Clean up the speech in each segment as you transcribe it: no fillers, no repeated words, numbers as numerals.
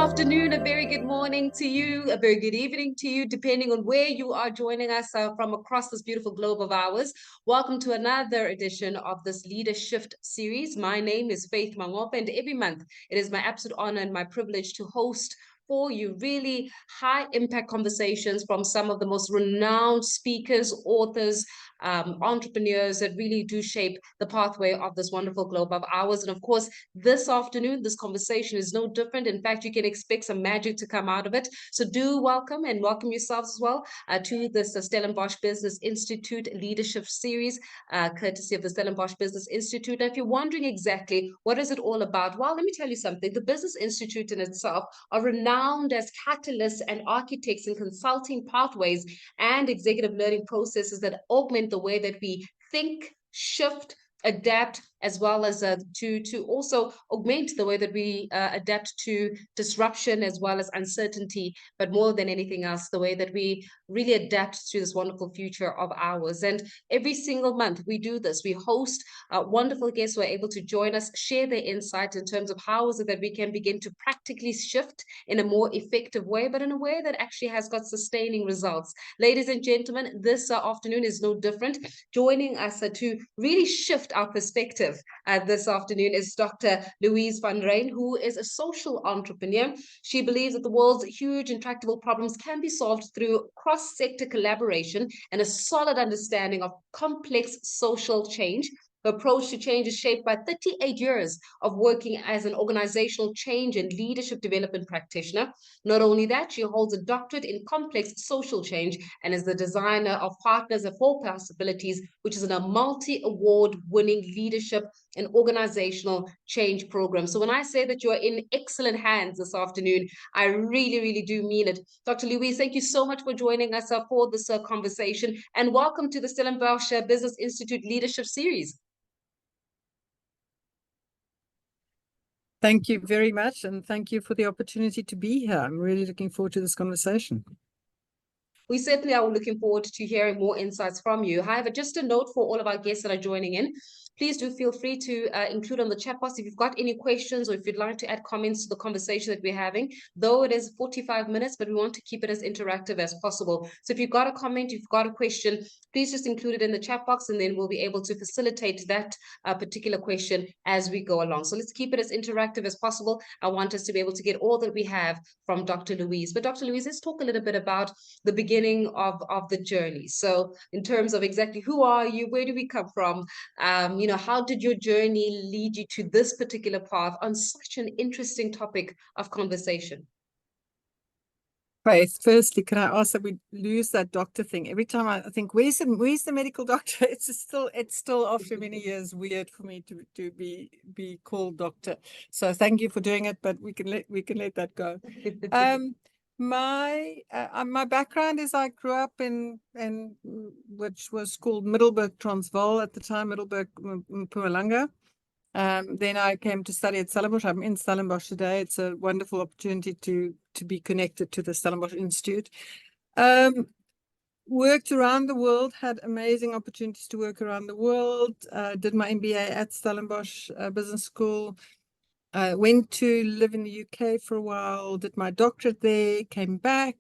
afternoon, a very good morning to you, a very good evening to you, depending on where you are joining us from across this beautiful globe of ours. Welcome to another edition of this LeaderSHIFT series. My name is Faith Mangope, and every month it is my absolute honor and my privilege to host for you really high impact conversations from some of the most renowned speakers, authors, entrepreneurs that really do shape the pathway of this wonderful globe of ours. And of course, this afternoon, this conversation is no different. In fact, you can expect some magic to come out of it. So do welcome yourselves as well to this Stellenbosch Business Institute Leadership Series, courtesy of the Stellenbosch Business Institute. Now, if you're wondering exactly what is it all about, well, let me tell you something. The Business Institute in itself are renowned as catalysts and architects in consulting pathways and executive learning processes that augment the way that we think, shift, adapt, as well as to also augment the way that we adapt to disruption as well as uncertainty, but more than anything else, the way that we really adapt to this wonderful future of ours. And every single month we do this. We host wonderful guests who are able to join us, share their insight in terms of how is it that we can begin to practically shift in a more effective way, but in a way that actually has got sustaining results. Ladies and gentlemen, this afternoon is no different. Joining us to really shift our perspective this afternoon is Dr. Louise van Rhyn, who is a social entrepreneur. She believes that the world's huge intractable problems can be solved through cross-sector collaboration and a solid understanding of complex social change. Her approach to change is shaped by 38 years of working as an organizational change and leadership development practitioner. Not only that, she holds a doctorate in complex social change and is the designer of Partners of All Possibilities, which is a multi-award winning leadership and organizational change program. So when I say that you are in excellent hands this afternoon, I really, really do mean it. Dr. Louise, thank you so much for joining us for this conversation, and welcome to the Stellenbosch Business Institute Leadership Series. Thank you very much, and thank you for the opportunity to be here. I'm really looking forward to this conversation. We certainly are looking forward to hearing more insights from you. However, just a note for all of our guests that are joining in, please do feel free to include on the chat box if you've got any questions or if you'd like to add comments to the conversation that we're having. Though it is 45 minutes, but we want to keep it as interactive as possible. So if you've got a comment, you've got a question, please just include it in the chat box, and then we'll be able to facilitate that particular question as we go along. So let's keep it as interactive as possible. I want us to be able to get all that we have from Dr. Louise. But Dr. Louise, let's talk a little bit about the beginning of the journey. So in terms of exactly who are you, where do we come from? How did your journey lead you to this particular path on such an interesting topic of conversation? Faith, firstly, can I ask that we lose that doctor thing? Every time I think, where's the medical doctor? It's still after many years weird for me to be called doctor. So thank you for doing it, but we can let that go. My background is I grew up in which was called Middelburg Transvaal at the time, Middelburg Mpumalanga. Then I came to study at Stellenbosch. I'm in Stellenbosch today. It's a wonderful opportunity to be connected to the Stellenbosch Institute. Worked around the world, had amazing opportunities to work around the world. Did my MBA at Stellenbosch Business School. Went to live in the UK for a while, did my doctorate there, came back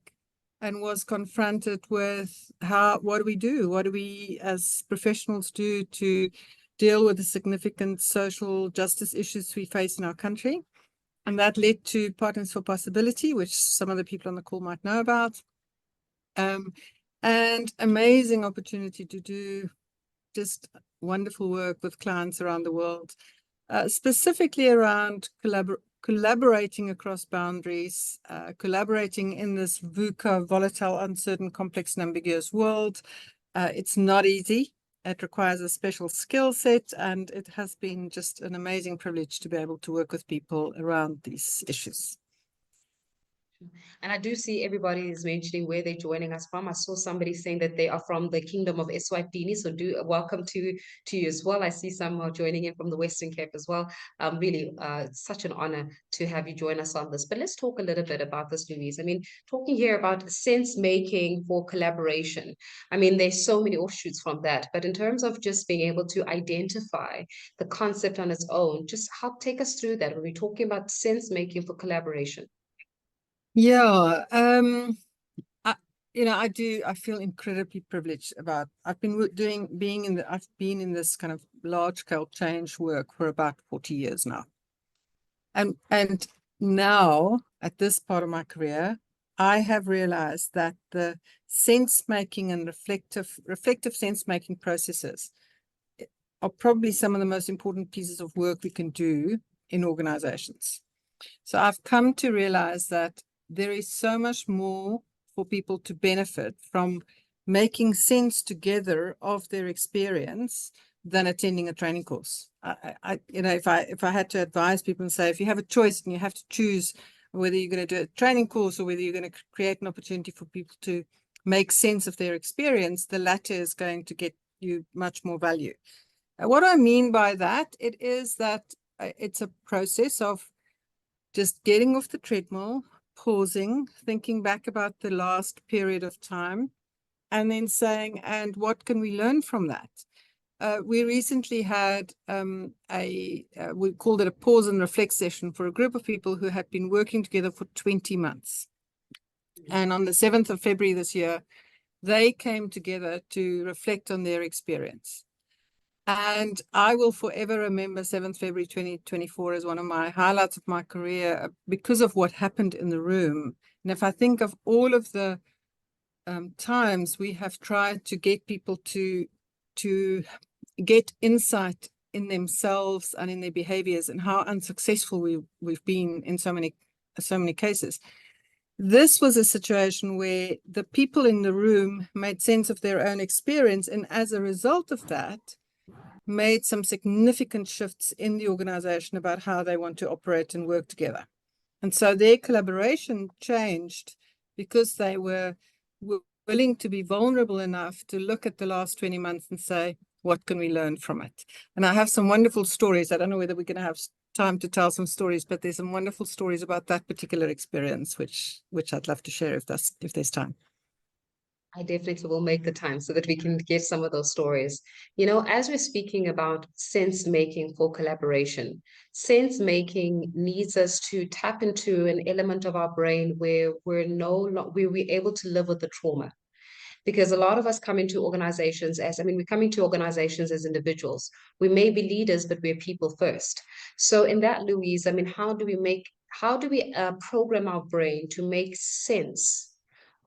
and was confronted with what do we do? What do we as professionals do to deal with the significant social justice issues we face in our country? And that led to Partners for Possibility, which some of the people on the call might know about. And amazing opportunity to do just wonderful work with clients around the world. Specifically around collaborating across boundaries, collaborating in this VUCA, volatile, uncertain, complex, and ambiguous world. It's not easy. It requires a special skill set, and it has been just an amazing privilege to be able to work with people around these issues. And I do see everybody is mentioning where they're joining us from. I saw somebody saying that they are from the Kingdom of Eswatini, so do welcome to you as well. I see some are joining in from the Western Cape as well. Really, it's such an honor to have you join us on this. But let's talk a little bit about this, Louise. I mean, talking here about sense making for collaboration. I mean, there's so many offshoots from that. But in terms of just being able to identify the concept on its own, just take us through that when we're talking about sense making for collaboration. Yeah, I, I feel incredibly privileged about, I've been I've been in this kind of large scale change work for about 40 years now. And now at this part of my career, I have realized that the sense making and reflective sense making processes are probably some of the most important pieces of work we can do in organizations. So I've come to realize that there is so much more for people to benefit from making sense together of their experience than attending a training course. If I had to advise people and say, if you have a choice and you have to choose whether you're going to do a training course or whether you're going to create an opportunity for people to make sense of their experience, the latter is going to get you much more value. What I mean by that, it is that it's a process of just getting off the treadmill, pausing, thinking back about the last period of time, and then saying, and what can we learn from that? We recently had we called it a pause and reflect session for a group of people who had been working together for 20 months. And on the 7th of February this year, they came together to reflect on their experience. And I will forever remember 7th February 2024 as one of my highlights of my career because of what happened in the room. And if I think of all of the times we have tried to get people to get insight in themselves and in their behaviors, and how unsuccessful we've been in so many cases. This was a situation where the people in the room made sense of their own experience, and as a result of that, made some significant shifts in the organization about how they want to operate and work together. And so their collaboration changed because they were willing to be vulnerable enough to look at the last 20 months and say, what can we learn from it? And I have some wonderful stories. I don't know whether we're going to have time to tell some stories, but there's some wonderful stories about that particular experience, which I'd love to share if there's time. I definitely will make the time so that we can get some of those stories. You know, as we're speaking about sense making for collaboration, sense making needs us to tap into an element of our brain where we're able to live with the trauma. Because a lot of us come into organizations we come into organizations as individuals. We may be leaders, but we're people first. So in that, Louise, how do we program our brain to make sense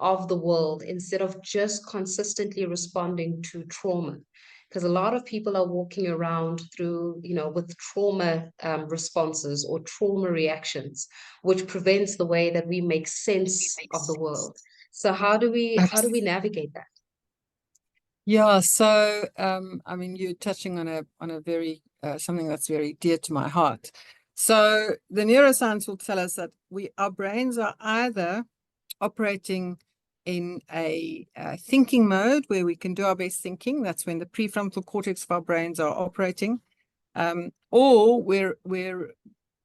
of the world instead of just consistently responding to trauma? Because a lot of people are walking around with trauma responses or trauma reactions, which prevents the way that we make sense of the world. So how do we navigate that? Yeah, so you're touching on a very something that's very dear to my heart. So the neuroscience will tell us that our brains are either operating in a thinking mode where we can do our best thinking. That's when the prefrontal cortex of our brains are operating, or we're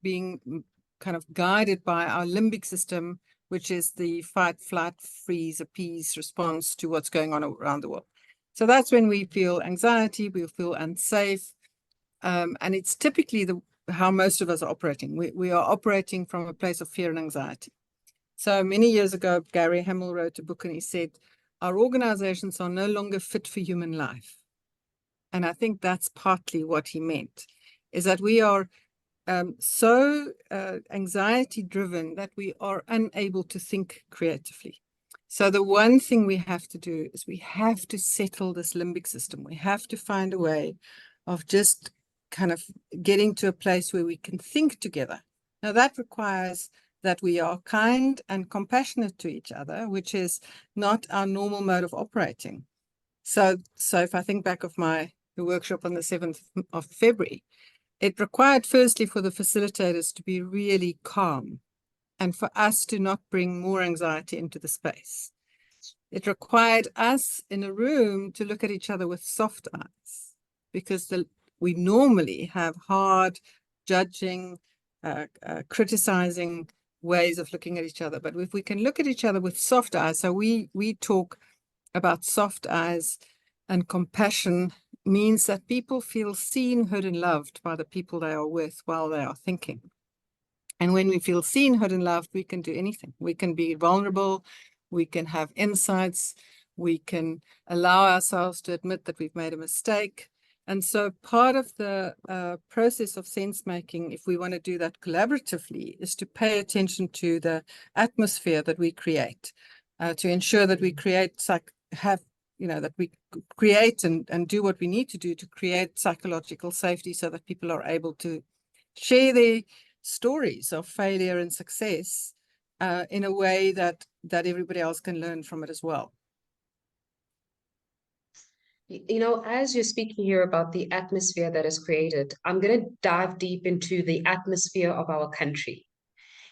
being kind of guided by our limbic system, which is the fight, flight, freeze, appease response to what's going on around the world. So that's when we feel anxiety, we feel unsafe, and it's typically how most of us are operating. We are operating from a place of fear and anxiety. So many years ago, Gary Hamel wrote a book and he said, our organizations are no longer fit for human life. And I think that's partly what he meant, is that we are so anxiety driven that we are unable to think creatively. So the one thing we have to do is we have to settle this limbic system. We have to find a way of just kind of getting to a place where we can think together. Now that requires that we are kind and compassionate to each other, which is not our normal mode of operating. So if I think back of the workshop on the 7th of February, it required firstly for the facilitators to be really calm and for us to not bring more anxiety into the space. It required us in a room to look at each other with soft eyes, because we normally have hard, judging, criticizing ways of looking at each other. But if we can look at each other with soft eyes, so we talk about soft eyes and compassion, means that people feel seen, heard, and loved by the people they are with while they are thinking. And when we feel seen, heard, and loved, we can do anything. We can be vulnerable. We can have insights. We can allow ourselves to admit that we've made a mistake. And so part of the process of sense making, if we want to do that collaboratively, is to pay attention to the atmosphere that we create, to ensure that we create, that we create and do what we need to do to create psychological safety so that people are able to share their stories of failure and success in a way that everybody else can learn from it as well. You know, as you're speaking here about the atmosphere that is created, I'm going to dive deep into the atmosphere of our country,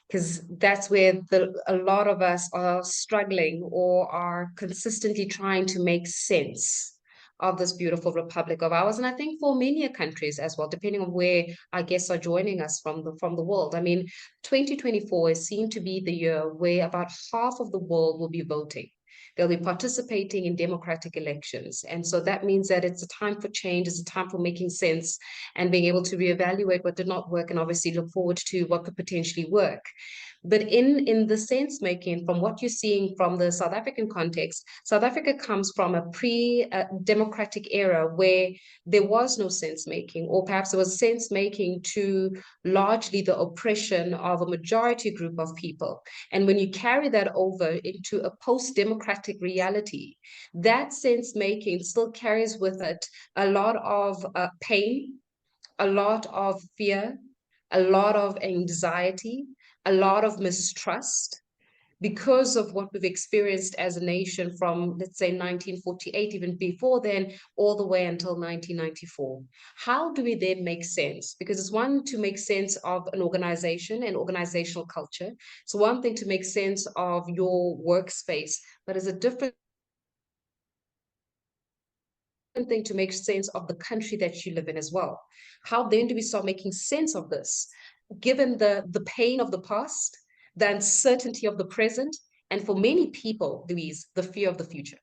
because that's where a lot of us are struggling or are consistently trying to make sense of this beautiful republic of ours. And I think for many countries as well, depending on where our guests are joining us from the world. I mean, 2024 is seen to be the year where about half of the world will be voting. They'll be participating in democratic elections. And so that means that it's a time for change, it's a time for making sense and being able to reevaluate what did not work and obviously look forward to what could potentially work. But in the sense making, from what you're seeing from the South African context, South Africa comes from a pre-democratic era where there was no sense making, or perhaps there was sense making to largely the oppression of a majority group of people. And when you carry that over into a post-democratic reality, that sense making still carries with it a lot of pain, a lot of fear, a lot of anxiety, a lot of mistrust because of what we've experienced as a nation from, let's say, 1948, even before then, all the way until 1994. How do we then make sense? Because it's one to make sense of an organization and organizational culture. It's one thing to make sense of your workspace, but it's a different thing to make sense of the country that you live in as well. How then do we start making sense of this, given the pain of the past, the uncertainty of the present, and for many people, Louise, the fear of the future?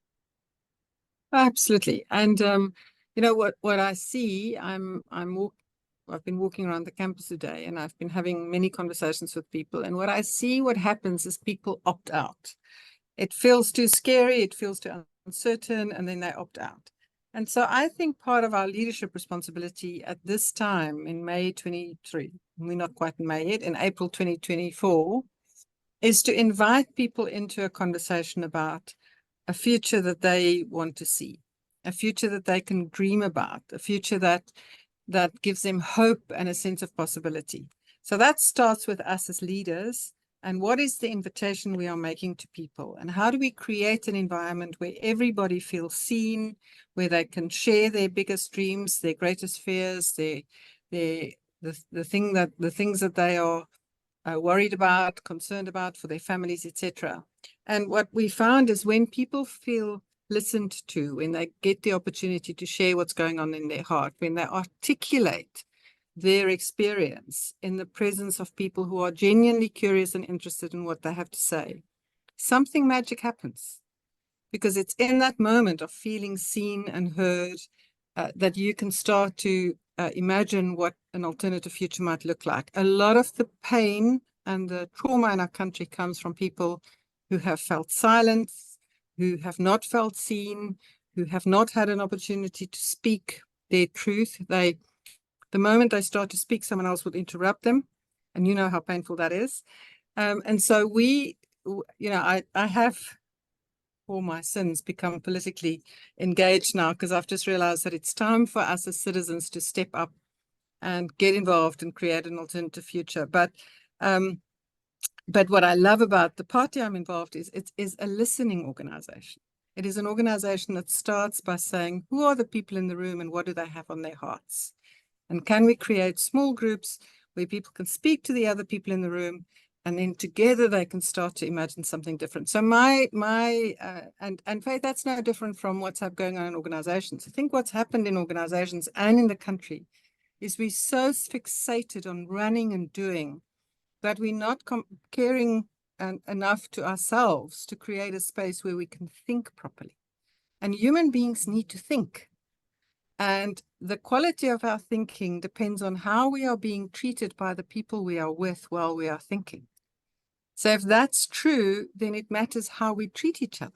Absolutely. And you know what I see, I've been walking around the campus today and I've been having many conversations with people. And what I see, what happens is people opt out. It feels too scary, it feels too uncertain, and then they opt out. And so I think part of our leadership responsibility at this time in May 23, we're not quite in May yet, in April 2024, is to invite people into a conversation about a future that they want to see, a future that they can dream about, a future that gives them hope and a sense of possibility. So that starts with us as leaders. And what is the invitation we are making to people? And how do we create an environment where everybody feels seen, where they can share their biggest dreams, their greatest fears, the things that they are worried about, concerned about for their families, etc. And what we found is when people feel listened to, when they get the opportunity to share what's going on in their heart, when they articulate their experience in the presence of people who are genuinely curious and interested in what they have to say, something magic happens. Because it's in that moment of feeling seen and heard that you can start to imagine what an alternative future might look like. A lot of the pain and the trauma in our country comes from people who have felt silence, who have not felt seen, who have not had an opportunity to speak their truth. The moment they start to speak, someone else will interrupt them. And you know how painful that is. And so I have, for my sins, become politically engaged now because I've just realized that it's time for us as citizens to step up and get involved and create an alternative future. But what I love about the party I'm involved is it is a listening organization. It is an organization that starts by saying, who are the people in the room and what do they have on their hearts? And can we create small groups where people can speak to the other people in the room, and then together they can start to imagine something different. So and Faith, that's no different from what's going on in organizations. I think what's happened in organizations and in the country is we're so fixated on running and doing that we're not caring enough to ourselves to create a space where we can think properly. And human beings need to think. And the quality of our thinking depends on how we are being treated by the people we are with while we are thinking. So if that's true, then it matters how we treat each other.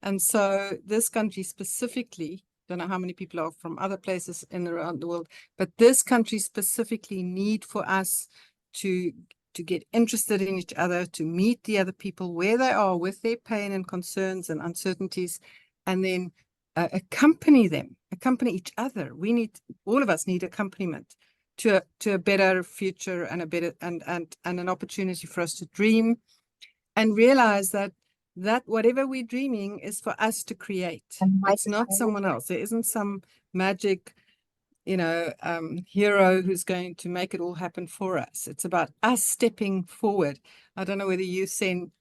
And so this country specifically, don't know how many people are from other places in around the world, but this country specifically need for us to get interested in each other, to meet the other people where they are with their pain and concerns and uncertainties, and then accompany them, accompany each other. We need, all of us need accompaniment to a better future and a better and an opportunity for us to dream and realize that whatever we're dreaming is for us to create. It's not someone else. There isn't some magic, hero who's going to make it all happen for us. It's about us stepping forward. I don't know whether you've seen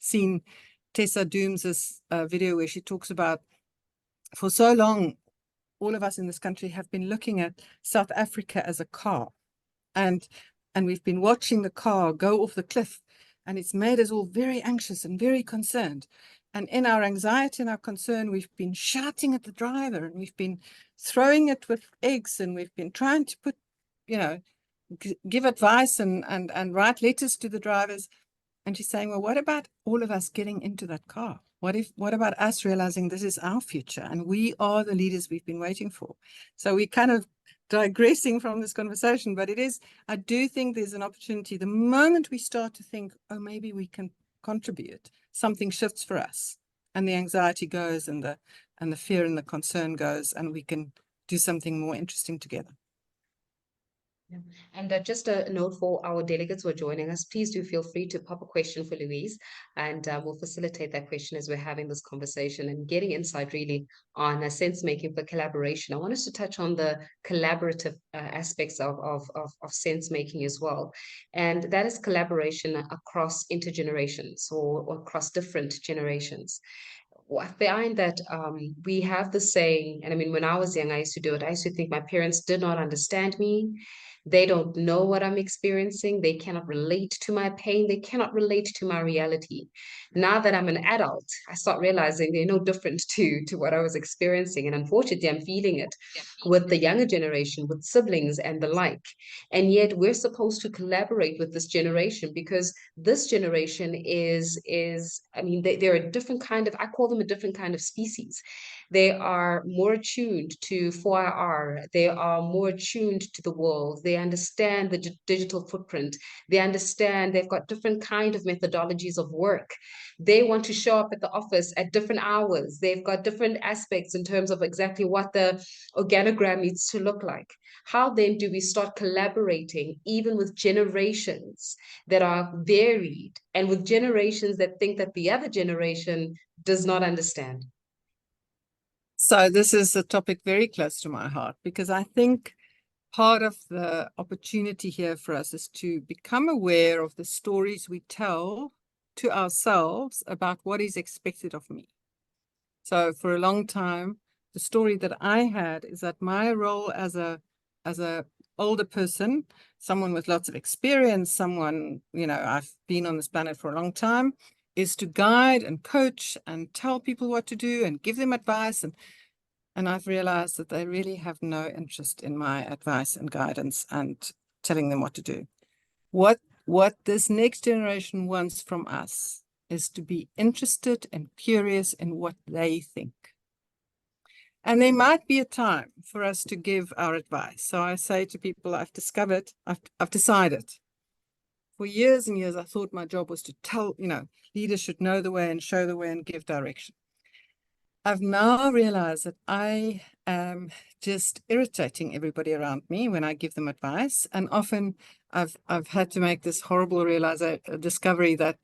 Tessa Dooms' video where she talks about, for so long, all of us in this country have been looking at South Africa as a car. And we've been watching the car go off the cliff. And it's made us all very anxious and very concerned. And in our anxiety and our concern, we've been shouting at the driver, and we've been throwing it with eggs, and we've been trying to put, give advice and write letters to the drivers. And she's saying, well, what about all of us getting into that car? What about us realizing this is our future and we are the leaders we've been waiting for? So we kind of digressing from this conversation, but I do think there's an opportunity. The moment we start to think, oh, maybe we can contribute, something shifts for us, and the anxiety goes, and the fear and the concern goes, and we can do something more interesting together. Yeah. And just a note for our delegates who are joining us, please do feel free to pop a question for Louise, and we'll facilitate that question as we're having this conversation and getting insight really on sense making for collaboration. I want us to touch on the collaborative aspects of sense making as well. And that is collaboration across intergenerations or across different generations. I find that we have the saying, and I mean, when I was young, I used to do it. I used to think my parents did not understand me. They don't know what I'm experiencing. They cannot relate to my pain. They cannot relate to my reality. Now that I'm an adult, I start realizing they're no different to what I was experiencing. And unfortunately, I'm feeling it with the younger generation, with siblings and the like. And yet we're supposed to collaborate with this generation, because this generation I mean, they're a different kind of, I call them a different kind of species. They are more attuned to 4IR. They are more attuned to the world. They understand the digital footprint. They understand they've got different kind of methodologies of work. They want to show up at the office at different hours. They've got different aspects in terms of exactly what the organogram needs to look like. How then do we start collaborating even with generations that are varied and with generations that think that the other generation does not understand? So this is a topic very close to my heart, because I think part of the opportunity here for us is to become aware of the stories we tell to ourselves about what is expected of me. So for a long time, the story that I had is that my role as a older person, someone with lots of experience, someone, I've been on this planet for a long time, is to guide and coach and tell people what to do and give them advice. And I've realized that they really have no interest in my advice and guidance and telling them what to do. What this next generation wants from us is to be interested and curious in what they think. And there might be a time for us to give our advice. So I say to people, I've decided. For years and years, I thought my job was to tell, leaders should know the way and show the way and give direction. I've now realized that I am just irritating everybody around me when I give them advice. And often I've had to make this horrible discovery that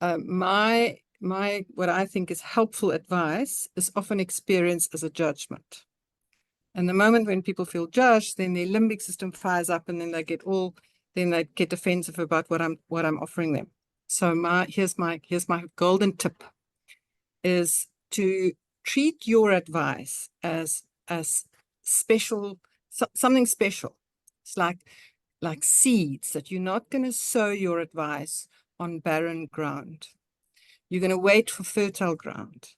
my what I think is helpful advice is often experienced as a judgment. And the moment when people feel judged, then their limbic system fires up, and then they get defensive about what I'm offering them. So here's my golden tip is to treat your advice as special, something special. It's like seeds that you're not going to sow your advice on barren ground. You're going to wait for fertile ground.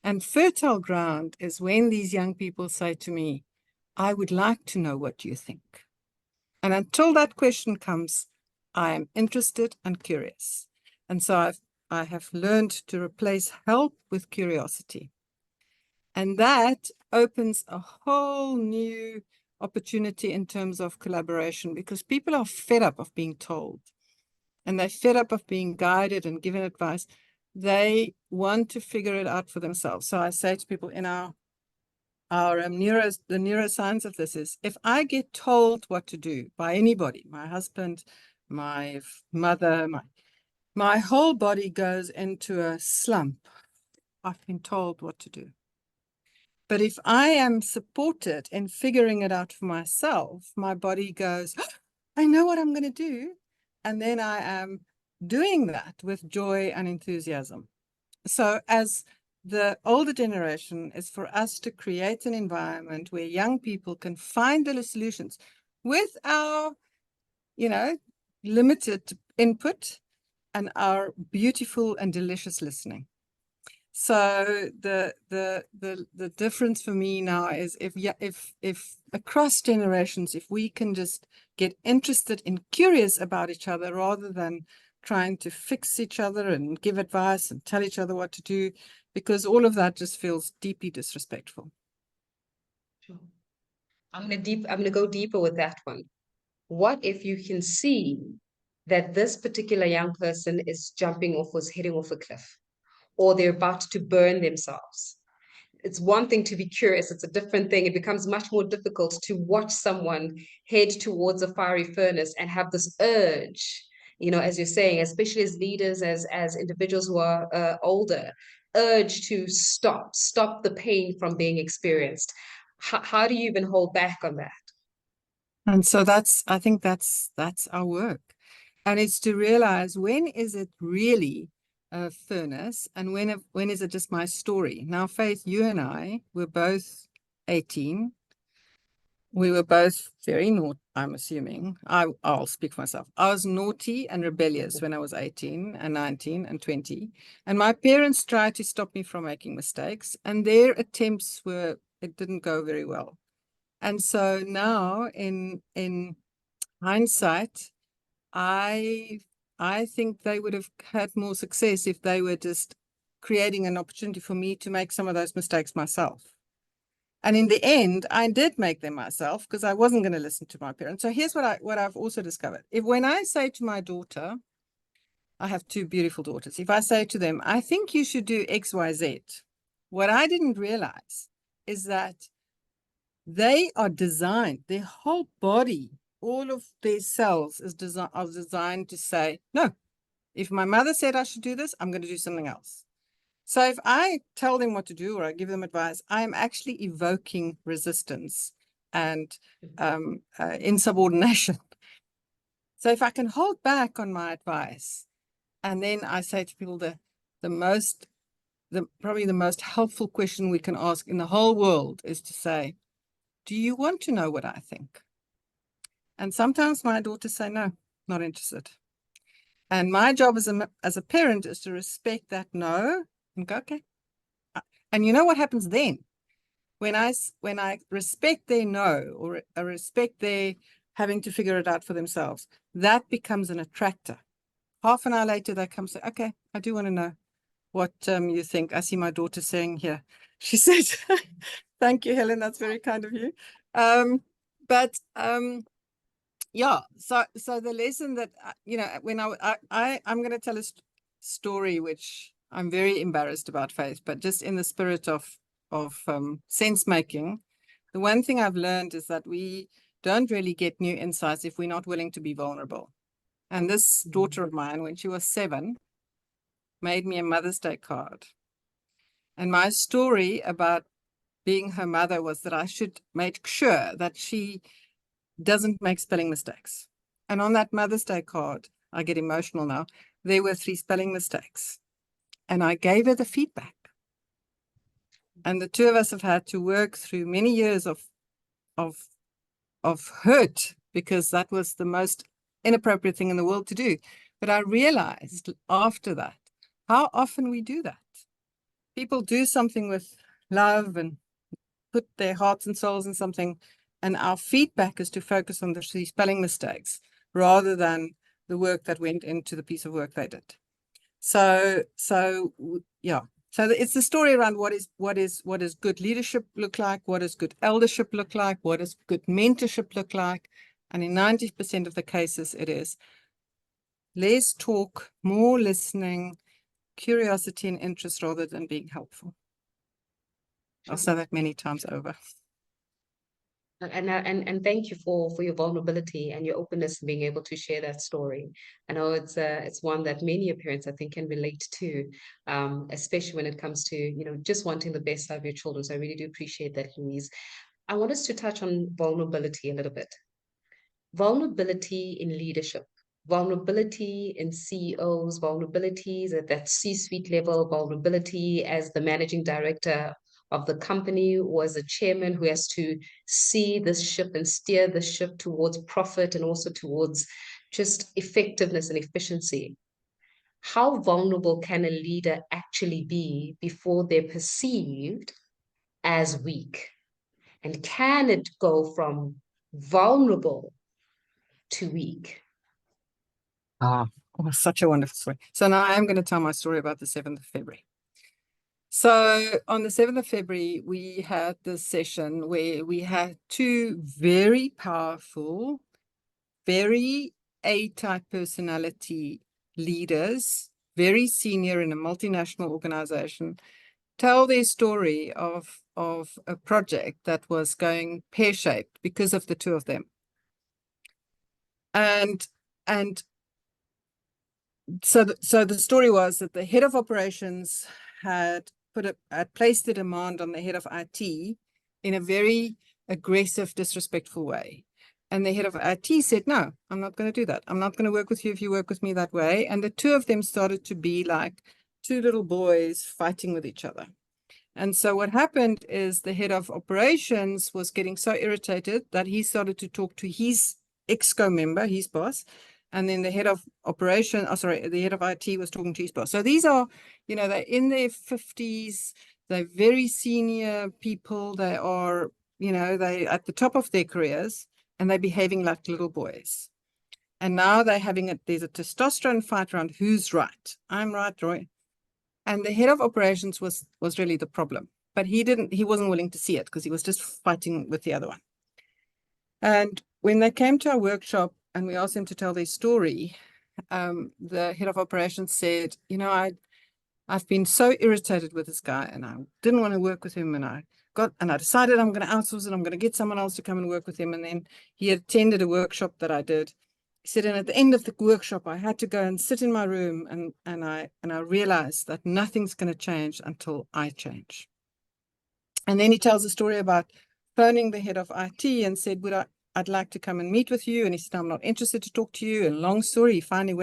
And fertile ground is when these young people say to me, I would like to know what you think. And until that question comes, I am interested and curious. And so I have learned to replace help with curiosity. And that opens a whole new opportunity in terms of collaboration, because people are fed up of being told, and they're fed up of being guided and given advice. They want to figure it out for themselves. So I say to people in the neuroscience of this is, if I get told what to do by anybody, my husband, my mother, my whole body goes into a slump. I've been told what to do. But if I am supported in figuring it out for myself, my body goes, "Oh, I know what I'm going to do." And then I am doing that with joy and enthusiasm. So as the older generation is for us to create an environment where young people can find the solutions with our, limited input and our beautiful and delicious listening. So the difference for me now is if across generations, if we can just get interested and curious about each other rather than trying to fix each other and give advice and tell each other what to do, because all of that just feels deeply disrespectful. Sure. I'm gonna go deeper with that one. What if you can see that this particular young person is jumping off, was heading off a cliff, or they're about to burn themselves? It's one thing to be curious, it's a different thing. It becomes much more difficult to watch someone head towards a fiery furnace and have this urge, as you're saying, especially as leaders, as individuals who are older, urge to stop the pain from being experienced. How do you even hold back on that? And so I think that's our work. And it's to realize, when is it really a furnace and when is it just my story? Now, Faith, you and I were both 18. We were both very naughty, I'm assuming. I'll speak for myself. I was naughty and rebellious when I was 18 and 19 and 20. And my parents tried to stop me from making mistakes, and their attempts it didn't go very well. And so now in hindsight, I think they would have had more success if they were just creating an opportunity for me to make some of those mistakes myself. And in the end, I did make them myself because I wasn't going to listen to my parents. So here's what I've also discovered. When I say to my daughter, I have two beautiful daughters. If I say to them, I think you should do X, Y, Z, what I didn't realize is that they are designed, their whole body, all of their cells are designed to say, no, if my mother said I should do this, I'm going to do something else. So if I tell them what to do or I give them advice, I'm actually evoking resistance and insubordination. So if I can hold back on my advice, and then I say to people, probably the most helpful question we can ask in the whole world is to say, do you want to know what I think? And sometimes my daughters say, no, not interested. And my job as a parent is to respect that no and go, okay. And you know what happens then? When I respect their no, or I respect their having to figure it out for themselves, that becomes an attractor. Half an hour later, they come say, okay, I do want to know what you think. I see my daughter saying here. She said, thank you, Helen. That's very kind of you. Yeah, so the lesson that, when I'm going to tell a story, which I'm very embarrassed about, Faith, but just in the spirit of sense making, the one thing I've learned is that we don't really get new insights if we're not willing to be vulnerable. And this daughter of mine, when she was 7, made me a Mother's Day card. And my story about being her mother was that I should make sure that she doesn't make spelling mistakes. And on that Mother's Day card, I get emotional now, there were 3 spelling mistakes. And I gave her the feedback. And the two of us have had to work through many years of hurt, because that was the most inappropriate thing in the world to do. But I realized after that how often we do that. People do something with love and put their hearts and souls in something, And our feedback is to focus on the spelling mistakes rather than the work that went into the piece of work they did. So yeah. So it's the story around what does good leadership look like? What does good eldership look like? What does good mentorship look like? And in 90% of the cases, it is less talk, more listening, curiosity and interest rather than being helpful. I'll say that many times over. And thank you for your vulnerability and your openness in being able to share that story. I know it's one that many parents I think can relate to, especially when it comes to just wanting the best out of your children. So I really do appreciate that, Louise. I want us to touch on vulnerability a little bit. Vulnerability in leadership, vulnerability in CEOs, vulnerabilities at that C-suite level, vulnerability as the managing director of the company or as a chairman who has to see this ship and steer the ship towards profit and also towards just effectiveness and efficiency. How vulnerable can a leader actually be before they're perceived as weak? And can it go from vulnerable to weak? Oh, such a wonderful story. So now I am going to tell my story about the 7th of February. So on the 7th of February, we had this session where we had two very powerful, very A-type personality leaders, very senior in a multinational organization, tell their story of a project that was going pear-shaped because of the two of them. And so the story was that the head of operations had placed a demand on the head of IT in a very aggressive, disrespectful way. And the head of IT said, no, I'm not going to do that. I'm not going to work with you if you work with me that way. And the two of them started to be like two little boys fighting with each other. And so what happened is the head of operations was getting so irritated that he started to talk to his exco member, his boss, and then the head of the head of IT was talking to his boss. So these are, they're in their 50s, they're very senior people, they are, they at the top of their careers, and they're behaving like little boys. And now they're there's a testosterone fight around who's right. I'm right, Roy. And the head of operations was really the problem, but he wasn't willing to see it because he was just fighting with the other one. And when they came to our workshop and we asked them to tell their story, the head of operations said, I've been so irritated with this guy and I didn't want to work with him, and I decided I'm going to outsource it. I'm going to get someone else to come and work with him. And then he attended a workshop that I did. He said, and at the end of the workshop, I had to go and sit in my room and I realized that nothing's going to change until I change. And then he tells a story about phoning the head of IT and said, I'd like to come and meet with you. And he said, I'm not interested to talk to you. And long story, he finally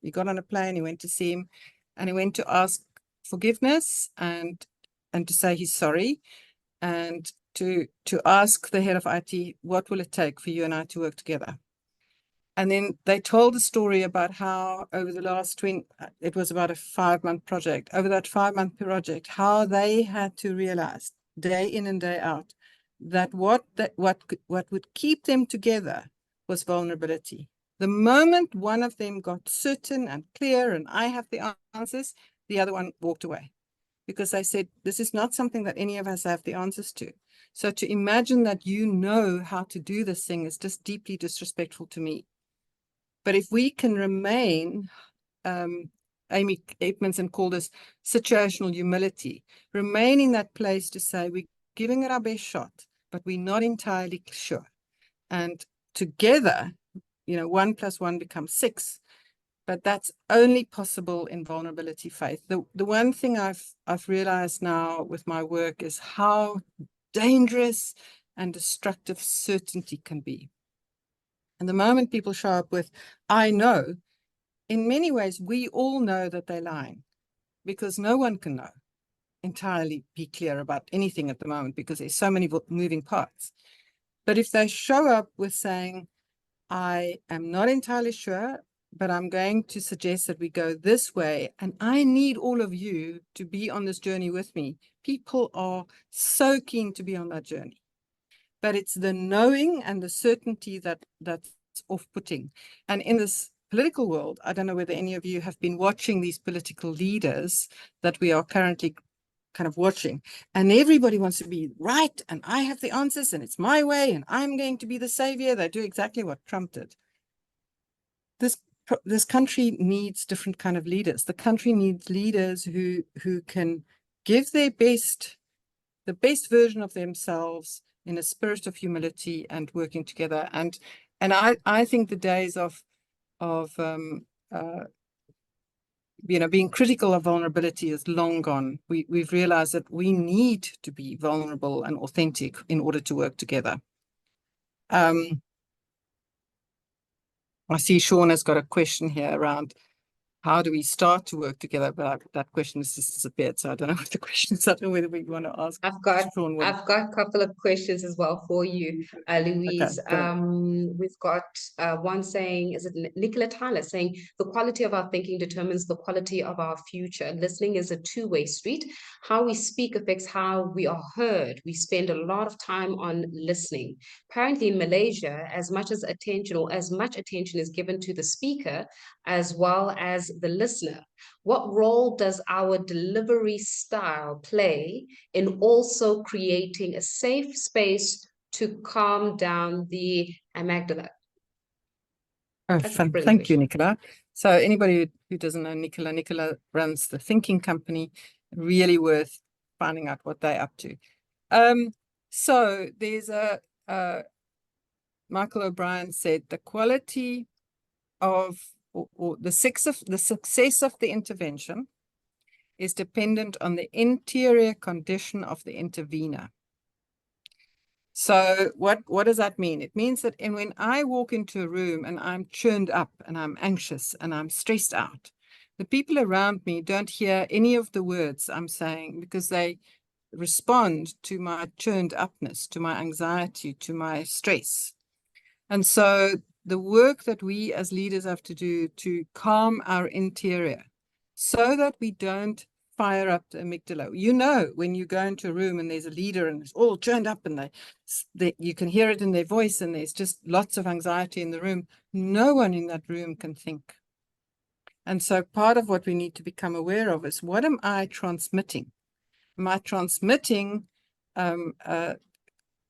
he got on a plane, he went to see him, and he went to ask forgiveness and to say he's sorry, and to ask the head of IT, what will it take for you and I to work together? And then they told a story about how over the last it was about a 5-month project, over that 5-month project, how they had to realize day in and day out that what would keep them together was vulnerability. The moment one of them got certain and clear and I have the answers, the other one walked away, because they said, this is not something that any of us have the answers to. So to imagine that how to do this thing is just deeply disrespectful to me. But if we can remain, Amy Edmondson called this situational humility, remain in that place to say we're giving it our best shot, but we're not entirely sure. And together, 1 + 1 becomes 6. But that's only possible in vulnerability, Faith. The one thing I've realized now with my work is how dangerous and destructive certainty can be. And the moment people show up with, I know, in many ways, we all know that they're lying, because no one can entirely be clear about anything at the moment because there's so many moving parts. But if they show up with saying, I am not entirely sure, but I'm going to suggest that we go this way, and I need all of you to be on this journey with me. People are so keen to be on that journey. but it's the knowing and the certainty that's off-putting. And in this political world, I don't know whether any of you have been watching these political leaders that we are currently kind of watching, and everybody wants to be right, and I have the answers, and it's my way, and I'm going to be the savior. They do exactly what Trump did. This country needs different kind of leaders. The country needs leaders who can give their best, the best version of themselves in a spirit of humility and working together. And I think the days of being critical of vulnerability is long gone. We've realized that we need to be vulnerable and authentic in order to work together. I see Sean has got a question here around how do we start to work together, but that question has just disappeared. So I don't know what the question is. I don't know whether we want to ask Sean one. I've got a couple of questions as well for you, Louise. Okay, We've got one saying, is it Nicola Tyler saying, the quality of our thinking determines the quality of our future. Listening is a two-way street. How we speak affects how we are heard. We spend a lot of time on listening. Apparently in Malaysia, as much attention is given to the speaker as well as the listener. What role does our delivery style play in also creating a safe space to calm down the amygdala? thank you, Nicola. So anybody who doesn't know Nicola runs the Thinking Company. Really worth finding out what they're up to. So there's Michael O'Brien said the quality of or the success of the intervention is dependent on the interior condition of the intervener. So what does that mean? It means that when I walk into a room and I'm churned up and I'm anxious and I'm stressed out, the people around me don't hear any of the words I'm saying because they respond to my churned upness, to my anxiety, to my stress. And so the work that we as leaders have to do to calm our interior so that we don't fire up the amygdala. You know, when you go into a room and there's a leader and it's all churned up and you can hear it in their voice and there's just lots of anxiety in the room, no one in that room can think. And so part of what we need to become aware of is, what am I transmitting? Am I transmitting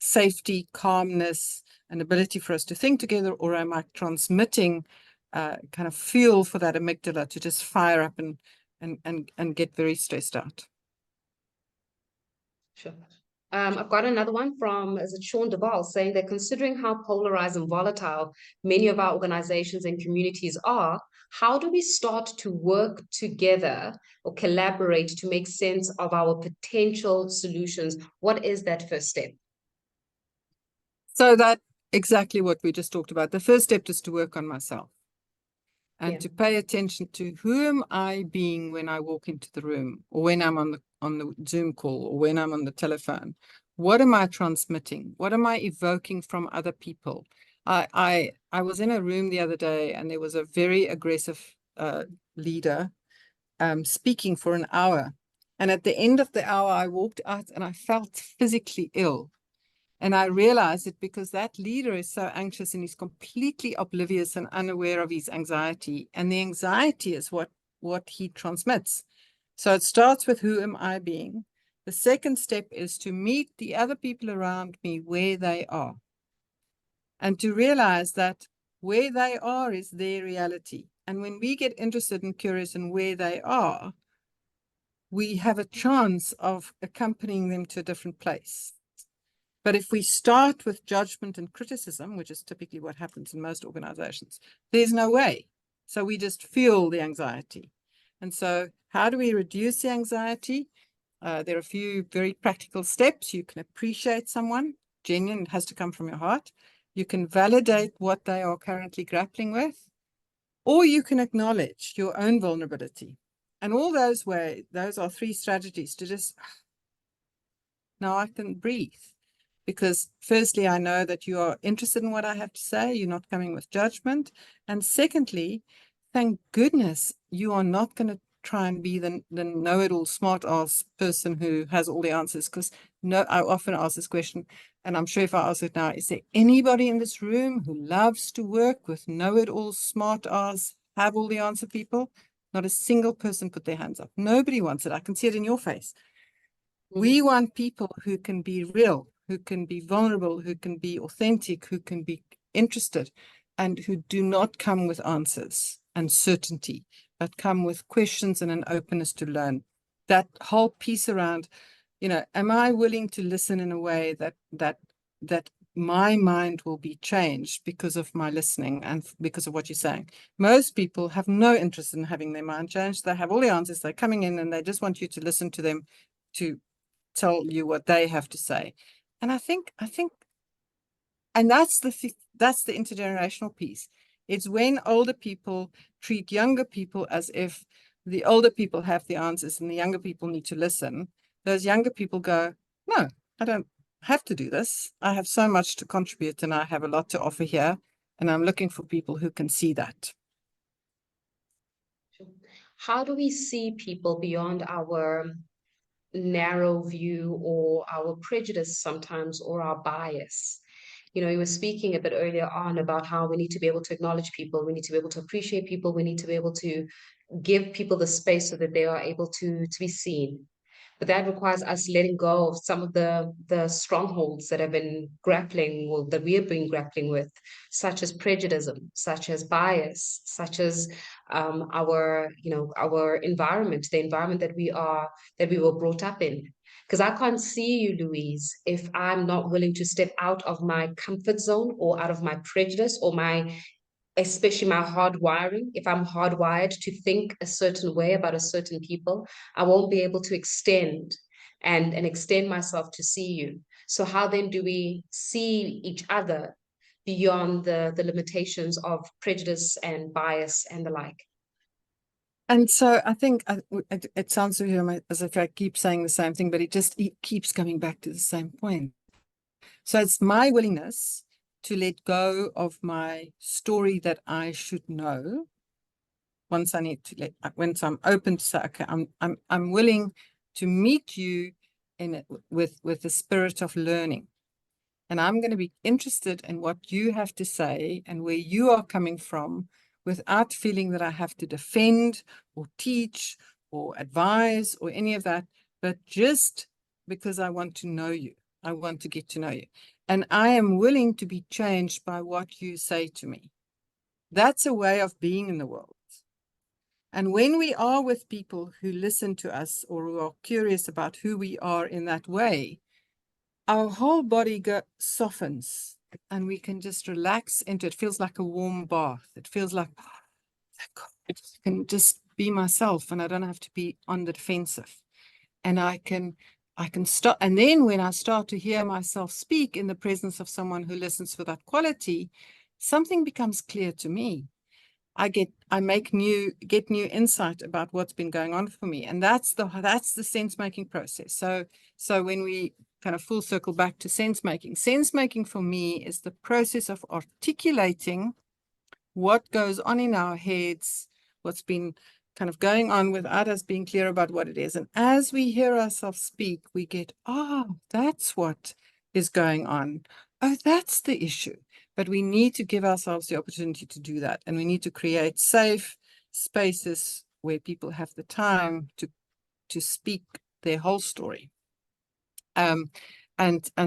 safety, calmness, an ability for us to think together, or am I transmitting kind of fuel for that amygdala to just fire up and get very stressed out? Sure. I've got another one from, is it Sean Duvall, saying that considering how polarized and volatile many of our organizations and communities are, how do we start to work together or collaborate to make sense of our potential solutions? What is that first step? So that exactly what we just talked about. The first step is to work on myself and to pay attention to who am I being when I walk into the room, or when I'm on the Zoom call, or when I'm on the telephone. What am I transmitting? What am I evoking from other people? I was in a room the other day and there was a very aggressive leader speaking for an hour. And at the end of the hour, I walked out and I felt physically ill. And I realized it because that leader is so anxious and he's completely oblivious and unaware of his anxiety. And the anxiety is what he transmits. So it starts with, who am I being? The second step is to meet the other people around me where they are. And to realize that where they are is their reality. And when we get interested and curious in where they are, we have a chance of accompanying them to a different place. But if we start with judgment and criticism, which is typically what happens in most organizations, there's no way. So we just fuel the anxiety. And so how do we reduce the anxiety? There are a few very practical steps. You can appreciate someone. Genuine, it has to come from your heart. You can validate what they are currently grappling with, or you can acknowledge your own vulnerability. And all those ways, those are three strategies to just, now I can breathe. Because firstly, I know that you are interested in what I have to say. You're not coming with judgment. And secondly, thank goodness you are not going to try and be the know-it-all, smart-ass person who has all the answers, because I often ask this question, and I'm sure if I ask it now, is there anybody in this room who loves to work with know-it-all, smart-ass, have all the answer people? Not a single person put their hands up. Nobody wants it. I can see it in your face. We want people who can be real, who can be vulnerable, who can be authentic, who can be interested, and who do not come with answers and certainty, but come with questions and an openness to learn. That whole piece around, am I willing to listen in a way that my mind will be changed because of my listening and because of what you're saying? Most people have no interest in having their mind changed. They have all the answers. They're coming in and they just want you to listen to them, to tell you what they have to say. And I think, and that's the intergenerational piece. It's when older people treat younger people as if the older people have the answers and the younger people need to listen. Those younger people go, no, I don't have to do this. I have so much to contribute and I have a lot to offer here. And I'm looking for people who can see that. How do we see people beyond our narrow view or our prejudice sometimes, or our bias? You were speaking a bit earlier on about how we need to be able to acknowledge people, we need to be able to appreciate people, we need to be able to give people the space so that they are able to be seen. But that requires us letting go of some of the strongholds that have been grappling, or that we have been grappling with, such as prejudice, such as bias, such as our environment, the environment that we were brought up in. Because I can't see you, Louise, if I'm not willing to step out of my comfort zone or out of my prejudice or especially my hardwiring. If I'm hardwired to think a certain way about a certain people, I won't be able to extend and extend myself to see you. So how then do we see each other beyond the limitations of prejudice and bias and the like? And so I think it sounds to him as if I keep saying the same thing, but it keeps coming back to the same point. So it's my willingness to let go of my story that I should know. Once I'm open to say, okay, I'm willing to meet you with the spirit of learning. And I'm going to be interested in what you have to say and where you are coming from, without feeling that I have to defend or teach or advise or any of that, but just because I want to know you. I want to get to know you. And I am willing to be changed by what you say to me. That's a way of being in the world. And when we are with people who listen to us or who are curious about who we are in that way, our whole body softens and we can just relax into it. It feels like a warm bath. It feels like, I can just be myself and I don't have to be on the defensive. And I can start. And then when I start to hear myself speak in the presence of someone who listens for that quality, something becomes clear to me. I get new insight about what's been going on for me. And that's the sense-making process. So when we kind of full circle back to sense-making for me is the process of articulating what goes on in our heads, what's been kind of going on without us being clear about what it is. And as we hear ourselves speak, we get, that's what is going on. Oh, that's the issue. But we need to give ourselves the opportunity to do that. And we need to create safe spaces where people have the time to speak their whole story. And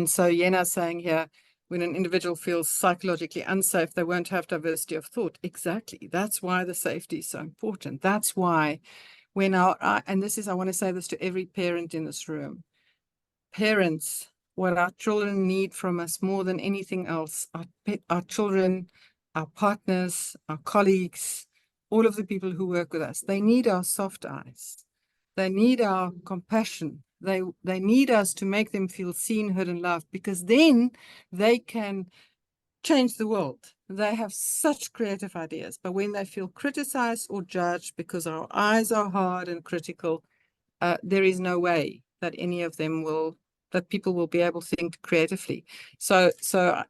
so Yena's saying here, when an individual feels psychologically unsafe, they won't have diversity of thought. Exactly. That's why the safety is so important. That's why when I want to say this to every parent in this room, parents, what our children need from us more than anything else, our children, our partners, our colleagues, all of the people who work with us, they need our soft eyes. They need our compassion. They need us to make them feel seen, heard, and loved, because then they can change the world. They have such creative ideas, but when they feel criticized or judged because our eyes are hard and critical, there is no way that people will be able to think creatively. So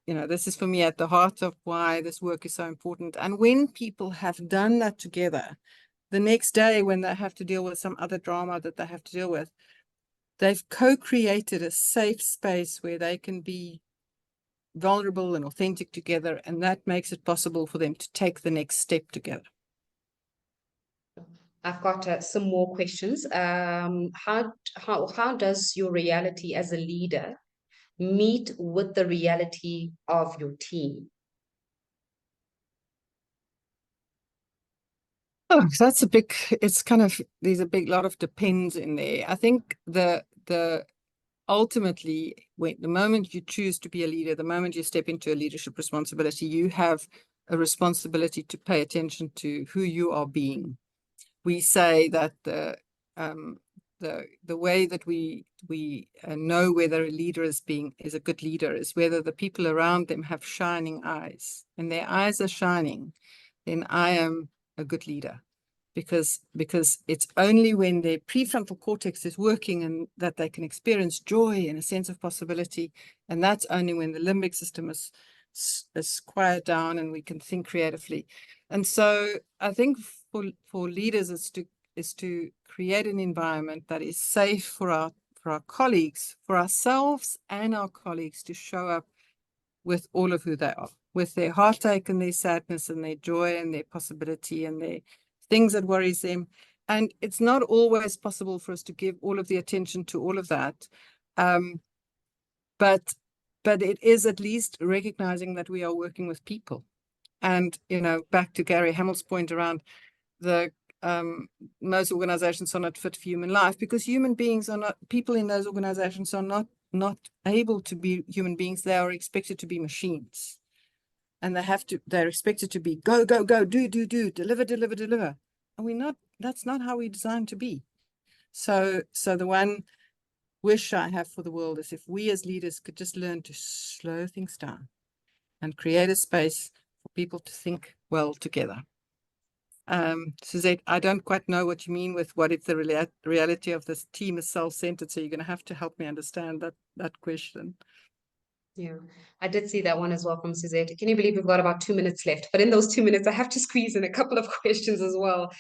this is for me at the heart of why this work is so important. And when people have done that together, the next day when they have to deal with some other drama that they have to deal with, they've co-created a safe space where they can be vulnerable and authentic together, and that makes it possible for them to take the next step together. I've got some more questions. How does your reality as a leader meet with the reality of your team? Oh, that's a big, it's kind of, there's a big lot of depends in there. I think the ultimately, when the moment you choose to be a leader, the moment you step into a leadership responsibility, you have a responsibility to pay attention to who you are being. We say that the way that we know whether a leader is a good leader is whether the people around them have shining eyes. And their eyes are shining, then I am a good leader. Because it's only when their prefrontal cortex is working and that they can experience joy and a sense of possibility. And that's only when the limbic system is quiet down and we can think creatively. And so I think for leaders is to create an environment that is safe for our colleagues, for ourselves and our colleagues, to show up with all of who they are, with their heartache and their sadness and their joy and their possibility and their things that worries them. And it's not always possible for us to give all of the attention to all of that. But it is at least recognizing that we are working with people. And, back to Gary Hamel's point around the most organizations are not fit for human life, because human beings are not, people in those organizations are not able to be human beings. They are expected to be machines. And they're expected to be go, go, go, do, deliver, deliver, deliver. And that's not how we're designed to be. So the one wish I have for the world is if we as leaders could just learn to slow things down and create a space for people to think well together. Suzette, I don't quite know what you mean with what if the reality of this team is self-centered. So you're going to have to help me understand that question. Yeah, I did see that one as well from Suzette. Can you believe we've got about 2 minutes left? But in those 2 minutes, I have to squeeze in a couple of questions as well.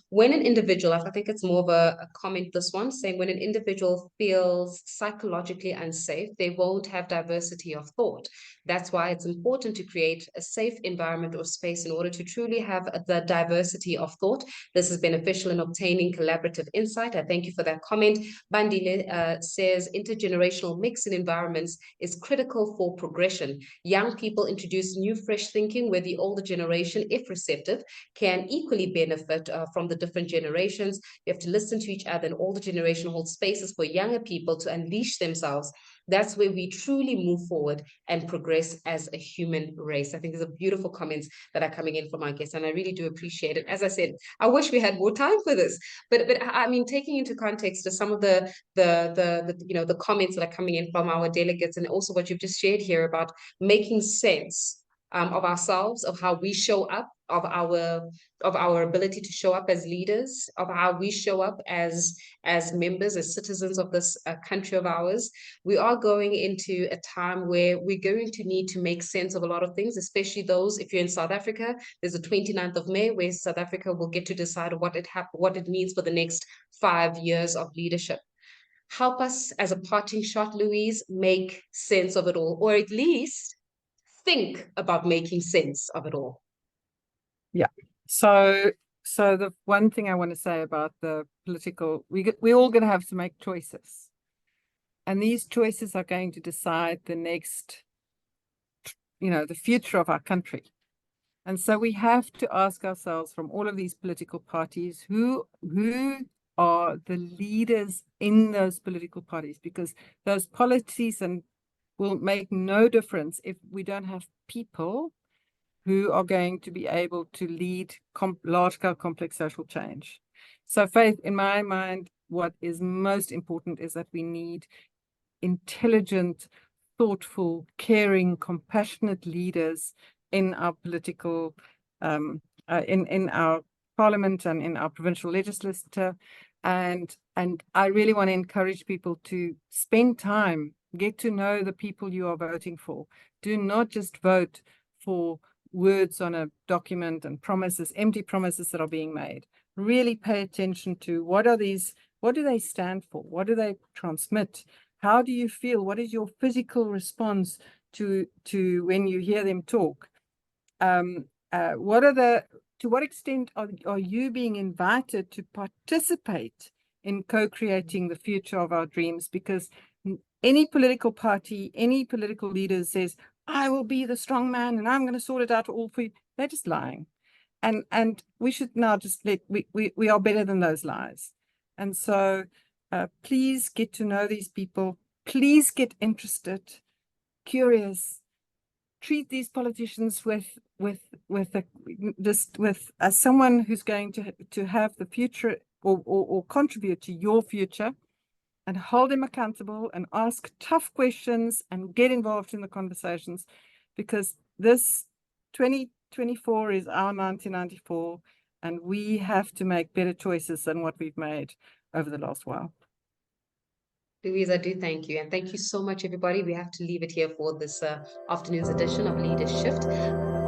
When an individual, I think it's more of a comment, this one, saying when an individual feels psychologically unsafe, they won't have diversity of thought. That's why it's important to create a safe environment or space in order to truly have the diversity of thought. This is beneficial in obtaining collaborative insight. I thank you for that comment. Bandile says intergenerational mix in environments is critical for progression. Young people introduce new, fresh thinking where the older generation, if receptive, can equally benefit from the different generations. You have to listen to each other, and older generation holds spaces for younger people to unleash themselves. That's where we truly move forward and progress as a human race. I think there's a beautiful comments that are coming in from our guests, and I really do appreciate it. As I said, I wish we had more time for this, but I mean, taking into context to some of the comments that are coming in from our delegates, and also what you've just shared here about making sense of ourselves, of how we show up, of our ability to show up as leaders, of how we show up as members, as citizens of this country of ours. We are going into a time where we're going to need to make sense of a lot of things, especially those, if you're in South Africa, there's the 29th of May where South Africa will get to decide what it means for the next 5 years of leadership. Help us as a parting shot, Louise, make sense of it all, or at least think about making sense of it all. Yeah. So the one thing I want to say about the political, we're all going to have to make choices. And these choices are going to decide the next, the future of our country. And so we have to ask ourselves, from all of these political parties, who are the leaders in those political parties, because those policies will make no difference if we don't have people who are going to be able to lead large-scale complex social change. So, Faith, in my mind, what is most important is that we need intelligent, thoughtful, caring, compassionate leaders in our political, in our parliament and in our provincial legislature. And I really want to encourage people to spend time, get to know the people you are voting for. Do not just vote for words on a document and promises, empty promises that are being made. Really pay attention to what are these, what do they stand for? What do they transmit? How do you feel? What is your physical response to when you hear them talk? To what extent are you being invited to participate in co-creating the future of our dreams? Because any political party, any political leader says, I will be the strong man and I'm going to sort it out all for you. They're just lying. And we should now just we are better than those lies. And so please get to know these people. Please get interested, curious. Treat these politicians as someone who's going to have the future or contribute to your future, and hold them accountable and ask tough questions and get involved in the conversations, because this 2024 is our 1994, and we have to make better choices than what we've made over the last while. Louise, I do thank you. And thank you so much, everybody. We have to leave it here for this afternoon's edition of LeaderSHIFT.